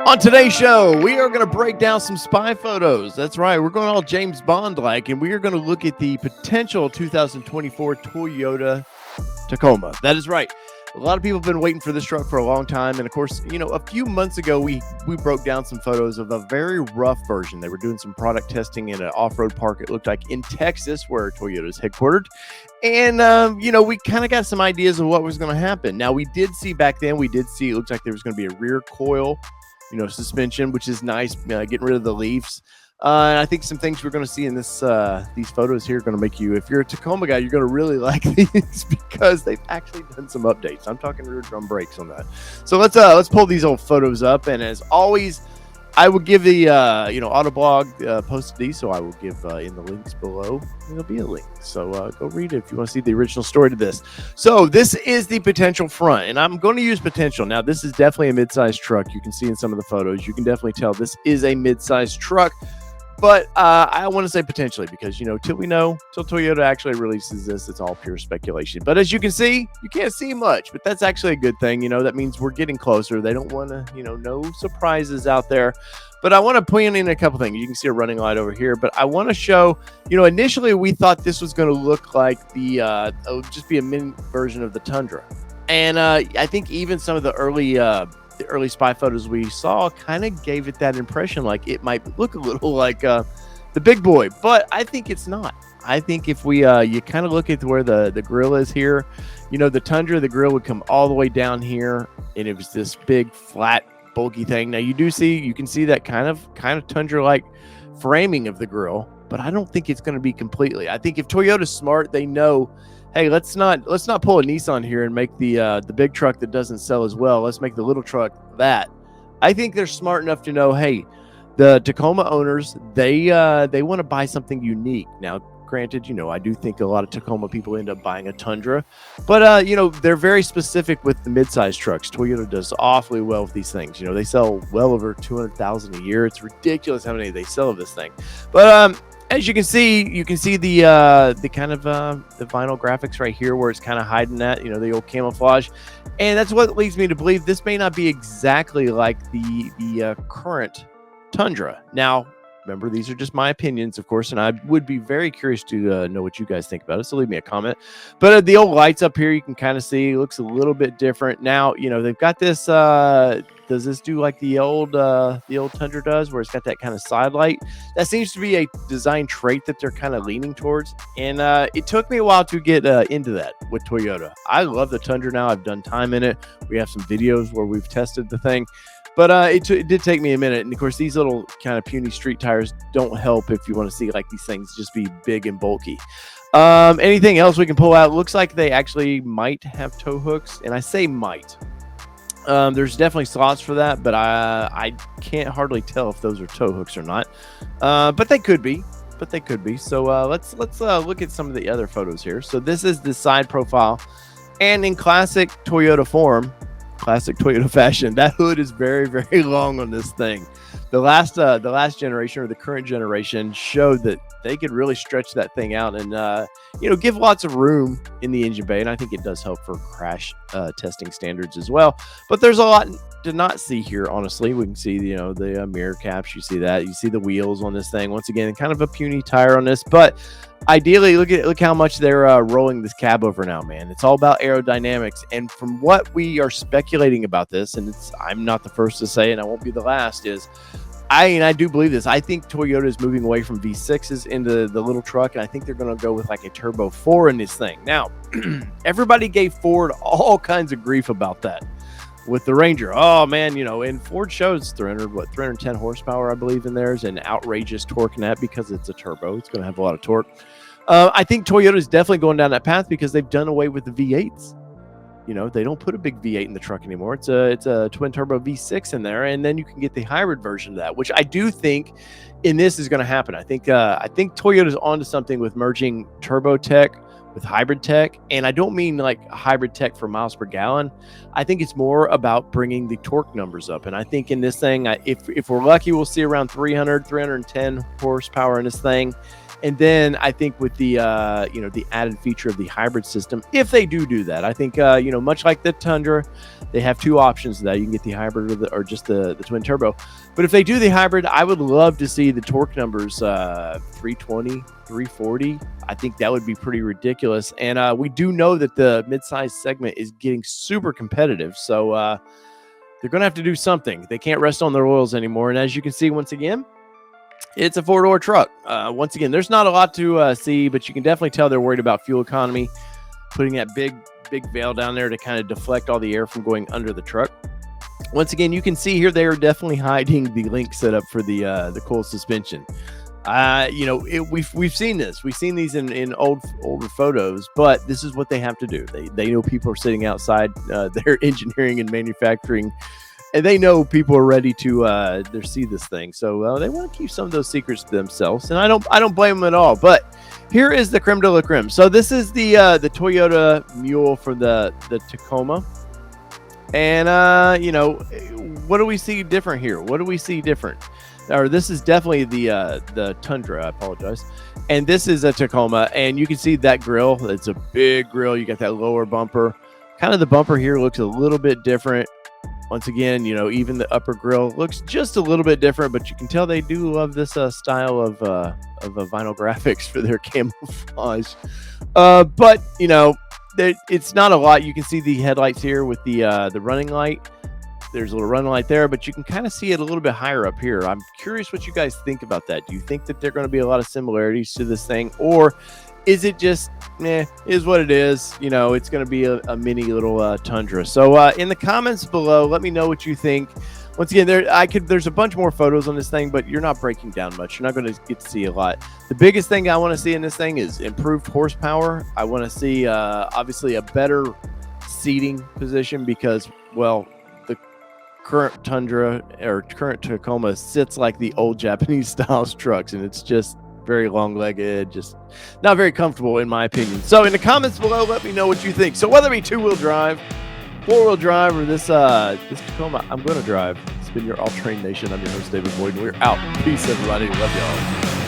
On today's show, we are going to break down some spy photos. That's right. We're going all James Bond-like, and we are going to look at the potential 2024 Toyota Tacoma. That is right. A lot of people have been waiting for this truck for a long time. And of course, you know, a few months ago, we broke down some photos of a very rough version. They were doing some product testing in an off-road park, it looked like, in Texas, where Toyota is headquartered. And, you know, we kind of got some ideas of what was going to happen. Now, we did see back then, it looked like there was going to be a rear coil, you know, suspension, which is nice, getting rid of the leaves. And I think some things we're going to see in this these photos here are going to make you, if you're a Tacoma guy, you're going to really like these because they've actually done some updates. I'm talking rear drum brakes on that. So let's pull these old photos up. And as always, I will give the Autoblog posted these, so I will give in the links below. There'll be a link, so go read it if you want to see the original story to this. So this is the potential front, and I'm going to use potential. Now, this is definitely a mid-sized truck. You can see in some of the photos, you can definitely tell this is a mid-sized truck. But I want to say potentially because, you know, till Toyota actually releases this, it's all pure speculation. But as you can see, you can't see much, but that's actually a good thing. You know, that means we're getting closer. They don't want to, you know, no surprises out there. But I want to point in a couple things. You can see a running light over here, but I want to show, you know, initially we thought this was going to look like the, just be a mini version of the Tundra. And I think even some of the early spy photos we saw kind of gave it that impression, like it might look a little like the big boy, but I think it's not. I think if we you kind of look at where the grill is here, you know, the Tundra, the grill would come all the way down here, and it was this big flat bulky thing. Now you can see that kind of Tundra-like framing of the grill, but I don't think it's going to be completely. I think if Toyota's smart, they know, hey, let's not pull a Nissan here and make the big truck that doesn't sell as well. Let's make the little truck that. I think they're smart enough to know, hey, the Tacoma owners, they want to buy something unique. Now, granted, you know, I do think a lot of Tacoma people end up buying a Tundra, but you know, they're very specific with the mid-size trucks. Toyota does awfully well with these things. You know, they sell well over 200,000 a year. It's ridiculous how many they sell of this thing. But as you can see the kind of the vinyl graphics right here where it's kind of hiding that, you know, the old camouflage. And that's what leads me to believe this may not be exactly like the current Tundra. Now, remember, these are just my opinions, of course, and I would be very curious to know what you guys think about it. So leave me a comment. But the old lights up here, you can kind of see, looks a little bit different. Now, you know, they've got this, does this do like the old Tundra does, where it's got that kind of side light? That seems to be a design trait that they're kind of leaning towards. And it took me a while to get into that with Toyota. I love the Tundra now. I've done time in it. We have some videos where we've tested the thing. But it did take me a minute. And, of course, these little kind of puny street tires don't help if you want to see, like, these things just be big and bulky. Anything else we can pull out? Looks like they actually might have tow hooks. And I say might. There's definitely slots for that, but I can't hardly tell if those are tow hooks or not. But they could be. So let's look at some of the other photos here. So this is the side profile. And in classic Toyota form, classic Toyota fashion, that hood is very, very long on this thing. The last generation, or the current generation, showed that they could really stretch that thing out and you know, give lots of room in the engine bay, and I think it does help for crash testing standards as well. But there's a lot to not see here, honestly. We can see, you know, the mirror caps. You see that. You see the wheels on this thing. Once again, kind of a puny tire on this, but ideally, look how much they're rolling this cab over now, man. It's all about aerodynamics, and from what we are speculating about this, and I'm not the first to say, and I won't be the last, is I do believe this. I think Toyota is moving away from V6s into the little truck, and I think they're going to go with like a Turbo 4 in this thing. Now, everybody gave Ford all kinds of grief about that with the Ranger. Oh, man, you know, and Ford shows 310 horsepower, I believe, in theirs, and outrageous torque in that because it's a turbo. It's going to have a lot of torque. I think Toyota is definitely going down that path because they've done away with the V8s. You know, they don't put a big V8 in the truck anymore. It's a twin turbo V6 in there, and then you can get the hybrid version of that, which I do think in this is going to happen. I think Toyota's onto something with merging turbo tech with hybrid tech, and I don't mean like hybrid tech for miles per gallon. I think it's more about bringing the torque numbers up, and I think in this thing, if we're lucky, we'll see around 310 horsepower in this thing. And then I think with the the added feature of the hybrid system, if they do that, I think much like the Tundra, they have two options of that. You can get the hybrid or just the twin turbo. But if they do the hybrid, I would love to see the torque numbers 320, 340. I think that would be pretty ridiculous. And we do know that the midsize segment is getting super competitive. So they're going to have to do something. They can't rest on their laurels anymore. And as you can see, once again, it's a four-door truck. Once again, there's not a lot to see, but you can definitely tell they're worried about fuel economy, putting that big veil down there to kind of deflect all the air from going under the truck. Once again, you can see here they are definitely hiding the link setup for the coil suspension. We've seen this. We've seen these in older photos, but this is what they have to do. They know people are sitting outside their engineering and manufacturing, and they know people are ready to see this thing. So they want to keep some of those secrets to themselves, and I don't blame them at all. But here is the creme de la creme. So this is the Toyota Mule for the Tacoma, and what do we see different here? What do we see different? Or this is definitely the Tundra. I apologize. And this is a Tacoma, and you can see that grill. It's a big grill. You got that lower bumper. Kind of the bumper here looks a little bit different. Once again, even the upper grille looks just a little bit different, but you can tell they do love this style of vinyl graphics for their camouflage. But it's not a lot. You can see the headlights here with the running light. There's a little running light there, but you can kind of see it a little bit higher up here. I'm curious what you guys think about that. Do you think that there are going to be a lot of similarities to this thing, or is it just is what it is? It's going to be a mini little Tundra. So in the comments below, let me know what you think. Once again, there's a bunch more photos on this thing, but you're not breaking down much. You're not going to get to see a lot. The biggest thing I want to see in this thing is improved horsepower. I want to see obviously a better seating position because, well, the current Tundra or current Tacoma sits like the old Japanese styles trucks, and it's just very long-legged, just not very comfortable in my opinion. So in the comments below, let me know what you think. So whether it be two-wheel drive, four-wheel drive, or this Tacoma, I'm going to drive. It's been your All Train Nation. I'm your host, David Boyd, and we're out. Peace, everybody. Love y'all.